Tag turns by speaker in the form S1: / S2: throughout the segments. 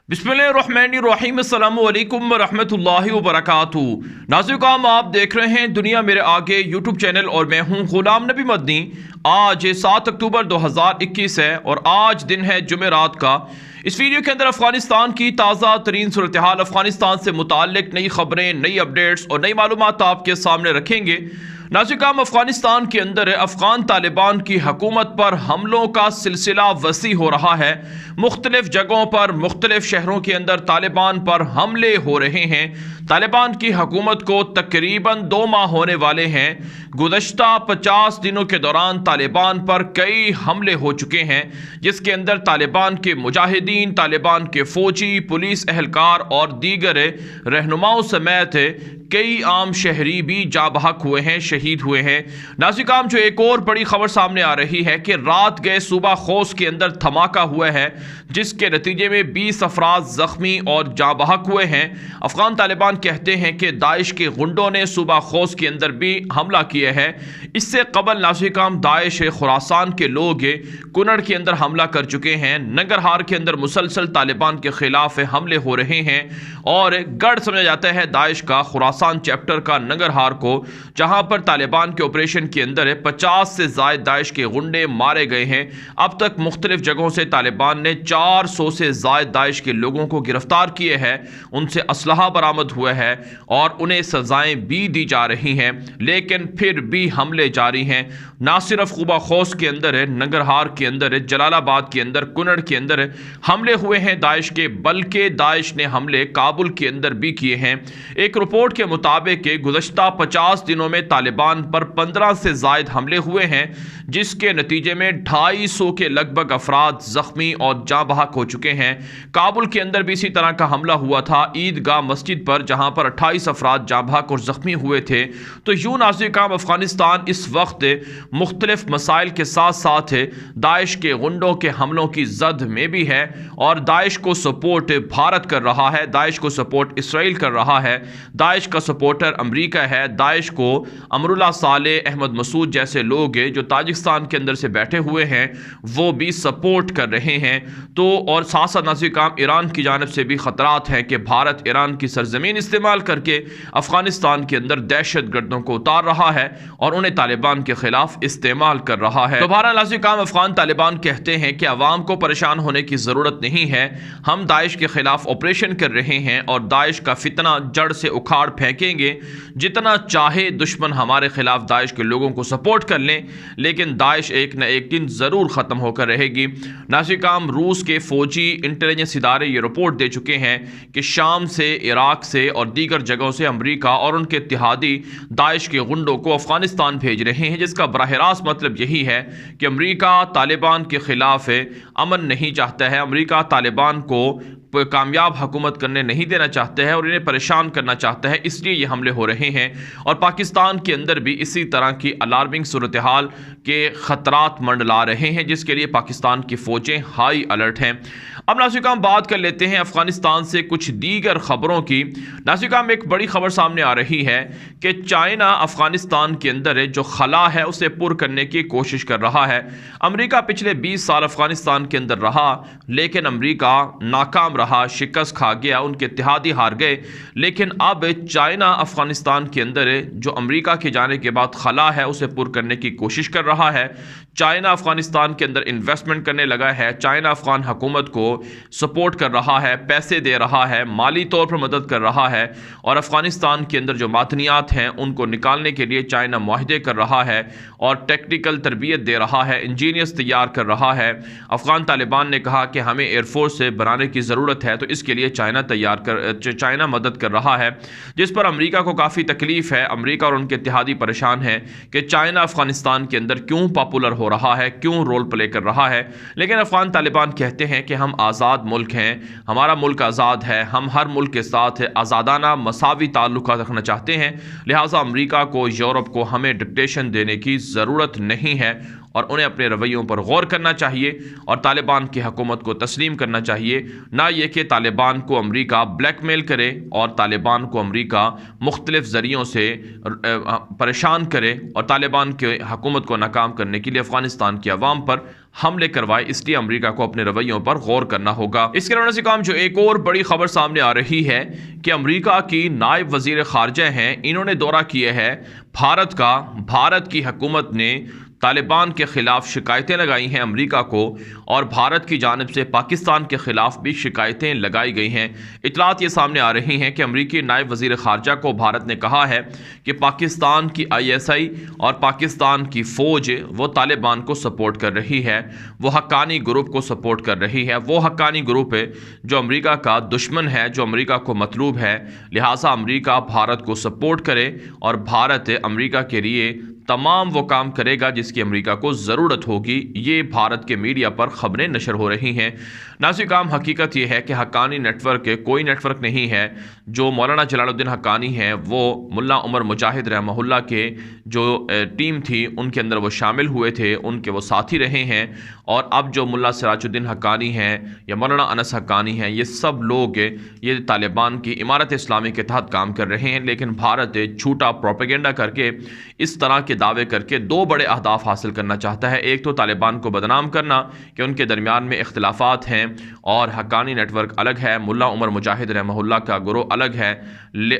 S1: बिस्मिल्लाहिर्रहमानिर्रहीम अस्सलामु अलैकुम वरहमतुल्लाहि वबरकातुहू। नाज़रीन, आप देख रहे हैं दुनिया मेरे आगे यूट्यूब चैनल और मैं हूं गुलाम नबी मदनी। आज 7 अक्टूबर 2021 है और आज दिन है जुमेरात का। इस वीडियो के अंदर अफगानिस्तान की ताज़ा तरीन सूरत हाल, अफगानिस्तान से मुताल्लिक नई खबरें, नई अपडेट्स और नई मालूमात आपके सामने रखेंगे। नाज़रीन, अफगानिस्तान के अंदर अफगान तालिबान की हुकूमत पर हमलों का सिलसिला वसी हो रहा है। मुख्तलिफ जगहों पर, मुख्तलिफ शहरों के अंदर तालिबान पर हमले हो रहे हैं। तालिबान की हुकूमत को तकरीबन 2 माह होने वाले हैं। गुज़श्ता 50 दिनों के दौरान तालिबान पर कई हमले हो चुके हैं, जिसके अंदर तालिबान के मुजाहिदीन, तालिबान के फौजी, पुलिस एहलकार और दीगर रहनुमाओं समेत कई आम शहरी भी जा बहक हुए हैं, शहीद हुए हैं। नाज़रीन, जो एक और बड़ी खबर सामने आ रही है कि रात गए सूबा खोस के अंदर धमाका हुआ है, जिसके नतीजे में 20 अफराद जख्मी और जा बहक हुए हैं। अफगान तालिबान कहते हैं कि दाइश के गुंडों ने सूबा खोस के अंदर भी हमला किया है। इससे कबल नाज़रीन, दाइश खुरासान के लोग कुनड़ के अंदर हमला कर चुके हैं। नंगरहार के अंदर मुसलसल तालिबान के खिलाफ हमले हो रहे हैं और गढ़ समझा जाता है दाइश का खुरासान चैप्टर का नंगरहार को, जहां पर तालिबान के ऑपरेशन के अंदर 50 से ज़ायद दाइश के गुंडे मारे गए हैं। अब तक मुख्तलिफ जगहों से तालिबान ने 400 से ज़ायद दाइश के लोगों को गिरफ्तार किए हैं, उनसे असलहा बरामद हुआ है और उन्हें सजाएं भी दी जा रही हैं, लेकिन फिर भी हमले जारी हैं। ना सिर्फ क़ुबा खोस के अंदर, नंगरहार के अंदर, जलालाबाद के अंदर, कुनड़ के अंदर हमले हुए हैं दाइश के, बल्कि दाइश ने हमले काबुल के अंदर भी किए हैं। एक रिपोर्ट के मुताबिक गुज़श्ता 50 दिनों में तालिबान पर 15 से ज़ायद हमले हुए हैं, जिसके नतीजे में 250 के लगभग अफराद ज़ख्मी और जाँ बहक हो चुके हैं। काबुल के अंदर भी इसी तरह का हमला हुआ था ईदगाह मस्जिद पर, जहां पर 28 अफराद जाँ बहक और ज़ख्मी हुए थे। तो यूँ नाज़रीन, अफगानिस्तान इस वक्त मुख्तलिफ मसाइल के साथ साथ दाइश के गुंडों के हमलों की जद में भी है और दाइश को सपोर्ट भारत कर रहा है, दाइश को सपोर्ट इसराइल कर रहा है, दाइश का सपोर्टर अमेरिका है। दाइश को अमरुल्लाह सालेह, अहमद मसूद जैसे लोग जो ताजिकिस्तान के अंदर से बैठे हुए हैं, वो भी सपोर्ट कर रहे हैं। तो और साथ साथ नाज़रीन, ईरान की जानिब से भी ख़तरात हैं कि भारत ईरान की सरजमीन इस्तेमाल करके अफगानिस्तान के अंदर दहशत गर्दों को उतार रहा है और उन्हें तालिबान के खिलाफ इस्तेमाल कर रहा है। दोबारा नाज़रीन, अफगान तालिबान कहते हैं कि अवाम को परेशान होने की ज़रूरत नहीं है, हम दाइश के खिलाफ ऑपरेशन कर रहे हैं और दाइश का फितना जड़ से उखाड़ फेंकेंगे। जितना चाहे दुश्मन हमारे खिलाफ दाइश के लोगों को सपोर्ट कर लें, लेकिन दाइश एक न एक दिन ज़रूर ख़त्म होकर रहेगी। नाज़रीन, रूस के फ़ौजी इंटेलिजेंस इदारे ये रिपोर्ट दे चुके हैं कि शाम से, इराक से और दीगर जगहों से अमेरिका और उनके इत्तेहादी दाइश के गुंडों को अफगानिस्तान भेज रहे हैं, जिसका बराह रास्त मतलब यही है कि अमेरिका तालिबान के खिलाफ अमन नहीं चाहता है, अमेरिका तालिबान को कामयाब हुकूमत करने नहीं देना चाहते हैं और इन्हें परेशान करना चाहता है, इसलिए ये हमले हो रहे हैं। और पाकिस्तान के अंदर भी इसी तरह की अलार्मिंग सूरत हाल के ख़तरात मंडला रहे हैं, जिसके लिए पाकिस्तान की फ़ौजें हाई अलर्ट हैं। अब नाज़रीन, बात कर लेते हैं अफ़गानिस्तान से कुछ दीगर ख़बरों की। नाज़रीन, एक बड़ी ख़बर सामने आ रही है कि चाइना अफ़गानिस्तान के अंदर जो खला है उसे पुर करने की कोशिश कर रहा है। अमेरिका पिछले 20 साल अफ़गानिस्तान के अंदर रहा, लेकिन अमेरिका नाकाम रहा, शिकस्त खा गया, उनके इत्तेहादी हार गए। लेकिन अब चाइना अफ़गानिस्तान के अंदर जो अमेरिका के जाने के बाद खला है उसे पुर करने की कोशिश कर रहा है। चाइना अफ़गानिस्तान के अंदर इन्वेस्टमेंट करने लगा है, चाइना अफ़गान हुकूमत को सपोर्ट कर रहा है, पैसे दे रहा है, माली तौर पर मदद कर रहा है और अफ़गानिस्तान के अंदर जो मादनियात हैं उनको निकालने के लिए चाइना मुआहदे कर रहा है और टेक्निकल तरबियत दे रहा है, इंजीनियर्स तैयार कर रहा है। अफ़गान तालिबान ने कहा कि हमें एयरफोर्स से बनाने की ज़रूरत है, तो इसके लिए चाइना मदद कर रहा है, जिस पर अमेरिका को काफ़ी तकलीफ़ है। अमेरिका और उनके इत्तेहादी परेशान हैं कि चाइना अफ़गानिस्तान के अंदर क्यों पॉपुलर हो रहा है, क्यों रोल प्ले कर रहा है। लेकिन अफ़गान तालिबान कहते हैं कि हम आज़ाद मुल्क हैं, हमारा मुल्क आज़ाद है, हम हर मुल्क के साथ आज़ादाना मसावी ताल्लुक़ात रखना चाहते हैं, लिहाजा अमेरिका को, यूरोप को हमें डिक्टेशन देने की ज़रूरत नहीं है और उन्हें अपने रवैयों पर गौर करना चाहिए और तालिबान की हुकूमत को तस्लीम करना चाहिए, ना ये कि तालिबान को अमेरिका ब्लैकमेल करे और तालिबान को अमेरिका मुख्तलिफ ज़रियों से परेशान करे और तालिबान के हुकूमत को नाकाम करने के लिए अफ़गानिस्तान की अवाम पर حملے کروائے، اس لیے امریکہ کو اپنے رویوں پر غور کرنا ہوگا۔ اس کے نظر کام جو ایک اور بڑی خبر سامنے آ رہی ہے کہ امریکہ کی نائب وزیر خارجہ ہیں، انہوں نے دورہ کیا ہے بھارت کا۔ بھارت کی حکومت نے طالبان کے خلاف شکایتیں لگائی ہیں امریکہ کو، اور بھارت کی جانب سے پاکستان کے خلاف بھی شکایتیں لگائی گئی ہیں۔ اطلاعات یہ سامنے آ رہی ہیں کہ امریکی نائب وزیر خارجہ کو بھارت نے کہا ہے کہ پاکستان کی ISI اور پاکستان کی فوج وہ طالبان کو سپورٹ کر رہی ہے، وہ حقانی گروپ کو سپورٹ کر رہی ہے، وہ حقانی گروپ ہے جو امریکہ کا دشمن ہے، جو امریکہ کو مطلوب ہے، لہٰذا امریکہ بھارت کو سپورٹ کرے اور بھارت امریکہ کے لیے تمام وہ کام کرے گا جس کی امریکہ کو ضرورت ہوگی۔ یہ بھارت کے میڈیا پر خبریں نشر ہو رہی ہیں۔ ناظرین کام حقیقت یہ ہے کہ حقانی نیٹ ورک کوئی نیٹ ورک نہیں ہے۔ جو مولانا جلال الدین حقانی ہیں وہ ملا عمر مجاہد رحمہ اللہ کے جو ٹیم تھی ان کے اندر وہ شامل ہوئے تھے، ان کے وہ ساتھی رہے ہیں، اور اب جو ملا سراج الدین حقانی ہیں یا مولانا انس حقانی ہیں، یہ سب لوگ یہ طالبان کی امارت اسلامی کے تحت کام کر رہے ہیں، لیکن بھارت جھوٹا پروپیگنڈا کر کے اس طرح کے دعوے کر کے دو بڑے اہداف حاصل کرنا چاہتا ہے۔ ایک تو طالبان کو بدنام کرنا کہ ان کے درمیان میں اختلافات ہیں اور حقانی نیٹ ورک الگ ہے، ملا عمر مجاہد رحمہ اللہ کا گروہ الگ ہے،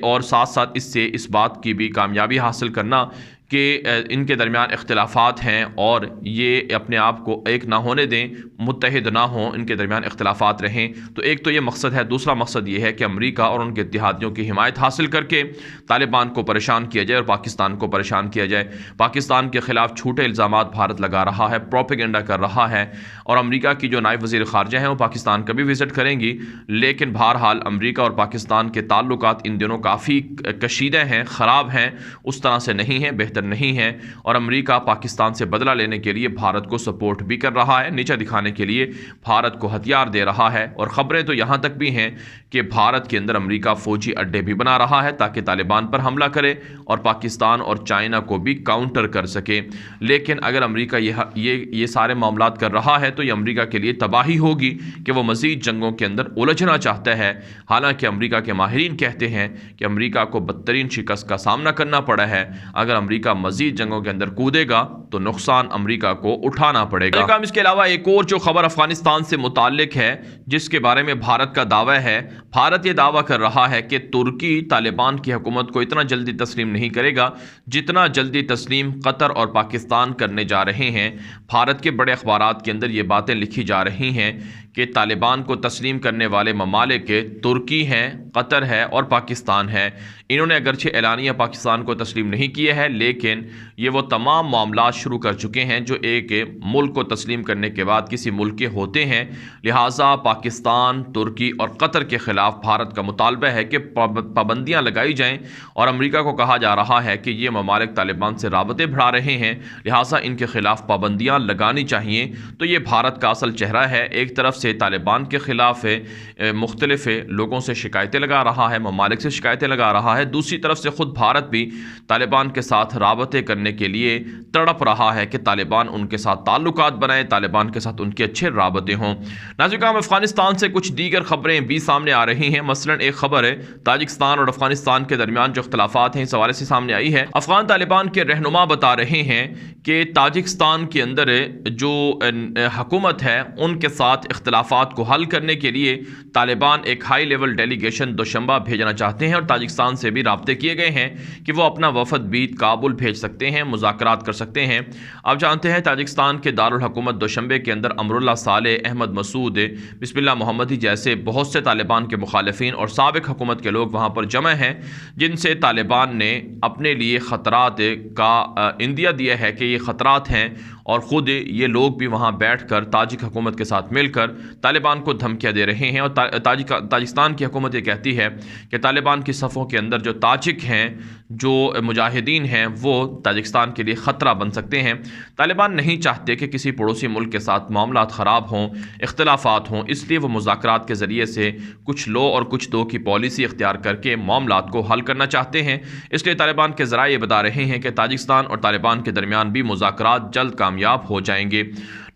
S1: اور ساتھ ساتھ اس سے اس بات کی بھی کامیابی حاصل کرنا کہ ان کے درمیان اختلافات ہیں اور یہ اپنے آپ کو ایک نہ ہونے دیں، متحد نہ ہوں، ان کے درمیان اختلافات رہیں۔ تو ایک تو یہ مقصد ہے، دوسرا مقصد یہ ہے کہ امریکہ اور ان کے اتحادیوں کی حمایت حاصل کر کے طالبان کو پریشان کیا جائے اور پاکستان کو پریشان کیا جائے۔ پاکستان کے خلاف جھوٹے الزامات بھارت لگا رہا ہے، پروپیگنڈا کر رہا ہے، اور امریکہ کی جو نائب وزیر خارجہ ہیں وہ پاکستان کا بھی وزٹ کریں گی، لیکن بہرحال امریکہ اور پاکستان کے تعلقات ان دنوں کافی کشیدہ ہیں، خراب ہیں، اس طرح سے نہیں ہیں، بہتر نہیں ہے، اور امریکہ پاکستان سے بدلہ لینے کے لیے بھارت کو سپورٹ بھی کر رہا ہے، نیچا دکھانے کے لیے بھارت کو ہتھیار دے رہا ہے، اور خبریں تو یہاں تک بھی ہیں کہ بھارت کے اندر امریکہ فوجی اڈے بھی بنا رہا ہے تاکہ طالبان پر حملہ کرے اور پاکستان اور چائنا کو بھی کاؤنٹر کر سکے۔ لیکن اگر امریکہ یہ سارے معاملات کر رہا ہے تو یہ امریکہ کے لیے تباہی ہوگی کہ وہ مزید جنگوں کے اندر الجھنا چاہتا ہے۔ حالانکہ امریکہ کے ماہرین کہتے ہیں کہ امریکہ کو بدترین شکست کا سامنا کرنا پڑا ہے، اگر امریکہ مزید جنگوں کے اندر کودے گا تو نقصان امریکہ کو اٹھانا پڑے گا۔ اس کے علاوہ ایک اور جو خبر افغانستان سے متعلق ہے جس کے بارے میں بھارت کا دعویٰ ہے، بھارت یہ دعویٰ کر رہا ہے کہ ترکی طالبان کی حکومت کو اتنا جلدی تسلیم نہیں کرے گا جتنا جلدی تسلیم قطر اور پاکستان کرنے جا رہے ہیں۔ بھارت کے بڑے اخبارات کے اندر یہ باتیں لکھی جا رہی ہیں کہ طالبان کو تسلیم کرنے والے ممالک ترکی ہیں، قطر ہے اور پاکستان ہے۔ انہوں نے اگرچہ اعلانیہ پاکستان کو تسلیم نہیں کیا ہے، لیکن یہ وہ تمام معاملات شروع کر چکے ہیں جو ایک ملک کو تسلیم کرنے کے بعد کسی ملک کے ہوتے ہیں۔ لہٰذا پاکستان، ترکی اور قطر کے خلاف بھارت کا مطالبہ ہے کہ پابندیاں لگائی جائیں، اور امریکہ کو کہا جا رہا ہے کہ یہ ممالک طالبان سے رابطے بڑھا رہے ہیں، لہٰذا ان کے خلاف پابندیاں لگانی چاہیے۔ تو یہ بھارت کا اصل چہرہ ہے، ایک طرف سے طالبان کے خلاف مختلف لوگوں سے شکایتیں لگا رہا ہے، ممالک سے شکایتیں لگا رہا ہے، دوسری طرف سے خود بھارت بھی طالبان کے ساتھ رابطے کرنے کے لیے تڑپ رہا ہے کہ طالبان ان کے ساتھ تعلقات بنائیں، طالبان کے ساتھ ان کے اچھے رابطے ہوں۔ ناظرین افغانستان سے کچھ دیگر خبریں بھی سامنے آ رہی ہیں، مثلا ایک خبر ہے تاجکستان اور افغانستان کے درمیان جو اختلافات ہیں اس حوالے سے سامنے آئی ہے۔ افغان طالبان کے رہنما بتا رہے ہیں کہ تاجکستان کے اندر جو حکومت ہے ان کے ساتھ اختلافات کو حل کرنے کے لیے طالبان ایک ہائی لیول ڈیلیگیشن دوشنبہ بھیجنا چاہتے ہیں، اور تاجکستان سے بھی رابطے کیے گئے ہیں کہ وہ اپنا وفد بھی کابل بھیج سکتے ہیں، مذاکرات کر سکتے ہیں۔ آپ جانتے ہیں تاجکستان کے دارالحکومت دوشنبے کے اندر امراللہ صالح، احمد مسعود، بسم اللہ محمدی جیسے بہت سے طالبان کے مخالفین اور سابق حکومت کے لوگ وہاں پر جمع ہیں، جن سے طالبان نے اپنے لیے خطرات کا اندیہ دیا ہے کہ یہ خطرات ہیں، اور خود یہ لوگ بھی وہاں بیٹھ کر تاجک حکومت کے ساتھ مل کر طالبان کو دھمکیاں دے رہے ہیں۔ اور تاجکستان کی حکومت یہ کہتی ہے کہ طالبان کی صفوں کے اندر جو تاجک ہیں، جو مجاہدین ہیں، وہ تاجکستان کے لیے خطرہ بن سکتے ہیں۔ طالبان نہیں چاہتے کہ کسی پڑوسی ملک کے ساتھ معاملات خراب ہوں، اختلافات ہوں، اس لیے وہ مذاکرات کے ذریعے سے کچھ لو اور کچھ دو کی پالیسی اختیار کر کے معاملات کو حل کرنا چاہتے ہیں۔ اس لیے طالبان کے ذرائع یہ بتا رہے ہیں کہ تاجکستان اور طالبان کے درمیان بھی مذاکرات جلد کامیاب ہو جائیں گے۔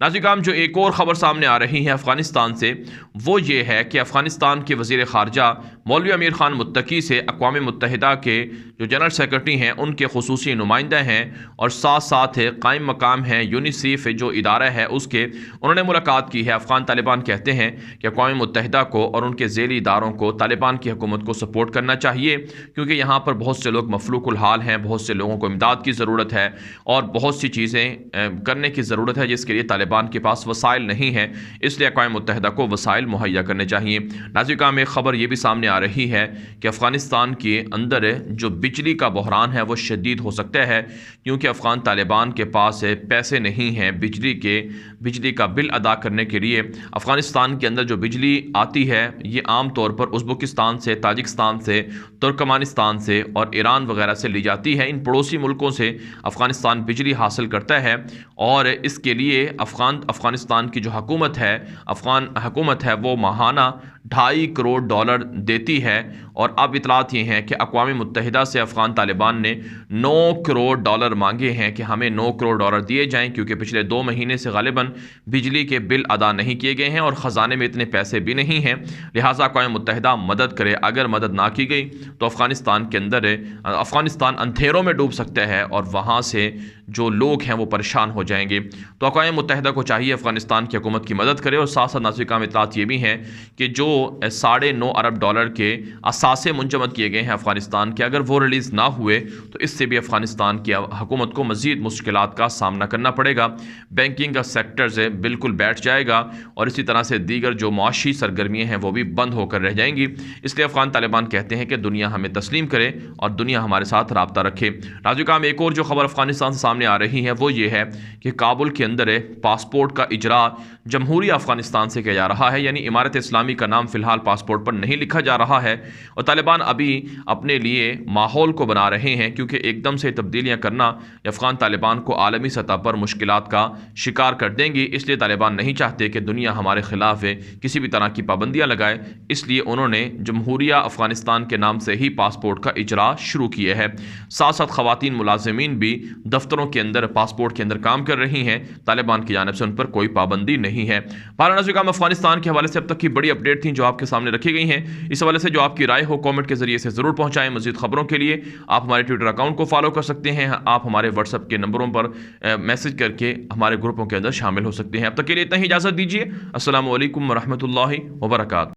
S1: नाज़रीन करام, जो एक और ख़बर सामने आ रही है अफ़गानिस्तान से, वो ये है कि अफ़गानिस्तान के वज़ीर ख़ारजा मौलवी अमीर ख़ान मुत्तकी से अक़वाम मुत्तहिदा के जो जनरल सेक्रेटरी हैं उनके ख़ुसूसी नुमाइंदा हैं और साथ साथ कायम मकाम हैं यूनिसेफ जो इदारा है उसके, उन्होंने मुलाकात की है। अफ़गान तालिबान कहते हैं कि अक़वाम मुत्तहिदा को और उनके ज़ेली इदारों को तालिबान की हुकूमत को सपोर्ट करना चाहिए, क्योंकि यहाँ पर बहुत से लोग मफलूकुल हाल हैं, बहुत से लोगों को इमदाद की ज़रूरत है और बहुत सी चीज़ें करने की ज़रूरत है जिसके लिए तालिबान के पास वसाइल नहीं है, इसलिए अक़वाम मुत्तहिदा को वसाइल मुहैया करने चाहिए। नाज़रीन करام, एक ख़बर ये भी सामने आ रही है कि अफ़गानिस्तान के अंदर जो बिजली का बहरान है वो शदीद हो सकता है, क्योंकि अफ़गान तालिबान के पास पैसे नहीं हैं बिजली का बिल अदा करने के लिए। अफ़गानिस्तान के अंदर जो बिजली आती है ये आम तौर पर उज़्बेकिस्तान से, ताजिकिस्तान से, तुर्कमानिस्तान से और ईरान वगैरह से ली जाती है। इन पड़ोसी मुल्कों से अफ़गानिस्तान बिजली हासिल करता है और इसके लिए अफ़गानिस्तान की जो हुकूमत है, अफ़गान हुकूमत है, वो माहाना $2.5 करोड़ देती है। और अब इतलात ये हैं कि अक़वाम मुत्तहिदा से अफ़गान तालिबान ने $9 करोड़ मांगे हैं कि हमें $9 करोड़ दिए जाएं, क्योंकि पिछले 2 महीने से गालिबन बिजली के बिल अदा नहीं किए गए हैं और ख़जाने में इतने पैसे भी नहीं हैं, लिहाजा अक़वाम मुत्तहिदा मदद करे। अगर मदद ना की गई तो अफ़गानिस्तान अंधेरों में डूब सकता है और वहाँ से जो लोग हैं वो परेशान हो जाएंगे। तो अक़वाम मुत्तहिदा को चाहिए अफ़गानिस्तान की हुकूमत की मदद करे। और साथ साथ नाज़रीन करام, इतलात ये भी हैं कि जो $9.5 अरब के असासे मुंजमद किए गए हैं अफ़गानिस्तान के, अगर वो रिलीज़ ना हुए तो इससे भी अफ़गानिस्तान की हुकूमत को मज़ीद मुश्किलात का सामना करना पड़ेगा। बैंकिंग का सेक्टर से बिल्कुल बैठ जाएगा और इसी तरह से दीगर जो मुआशी सरगर्मियाँ हैं वो भी बंद होकर रह जाएंगी। इसलिए अफ़गान तालिबान कहते हैं कि दुनिया हमें तस्लीम करे और दुनिया हमारे साथ राब्ता रखे। नाज़रीन करام, एक और जो खबर अफ़गानिस्तान से सामने आ रही है वो ये है कि काबुल के अंदर पासपोर्ट का इजरा जमहूरी अफ़गानिस्तान से किया जा रहा है, यानी इमारत इस्लामी का नाम फ़िलहाल पासपोर्ट पर नहीं लिखा जा रहा है। और तालिबान अभी अपने लिए माहौल को बना रहे हैं, क्योंकि एकदम से तब्दीलियां करना अफ़गान तालिबान को आलमी सतह पर मुश्किलात का शिकार कर देंगी। इसलिए तालिबान नहीं चाहते कि दुनिया हमारे ख़िलाफ़ किसी भी तरह की पाबंदियां लगाए, इसलिए उन्होंने जमहूरिया अफ़गानिस्तान के नाम से ही पासपोर्ट का इजरा शुरू किया है। साथ साथ ख़वातीन मुलाज़िमीन भी दफ्तरों के अंदर पासपोर्ट के अंदर काम कर रही हैं, तालिबान की जानिब से उन पर कोई पाबंदी नहीं है। नाज़रीन करام, अफ़गानिस्तान के हवाले से अब तक की बड़ी अपडेट थी जो आपके सामने रखी गई हैं। इस हवाले से जो आपकी राय हो कमेंट के जरिए से ज़रूर पहुंचाएं। मज़ीद खबरों के लिए आप हमारे ट्विटर अकाउंट को फॉलो कर सकते हैं, आप हमारे व्हाट्सएप के नंबरों पर मैसेज करके हमारे ग्रुपों के अंदर शामिल हो सकते हैं। अब तक के लिए इतना ही इजाज़त दीजिए। अस्सलामु अलैकुम वरहमतुल्लाहि वबरकातुहू।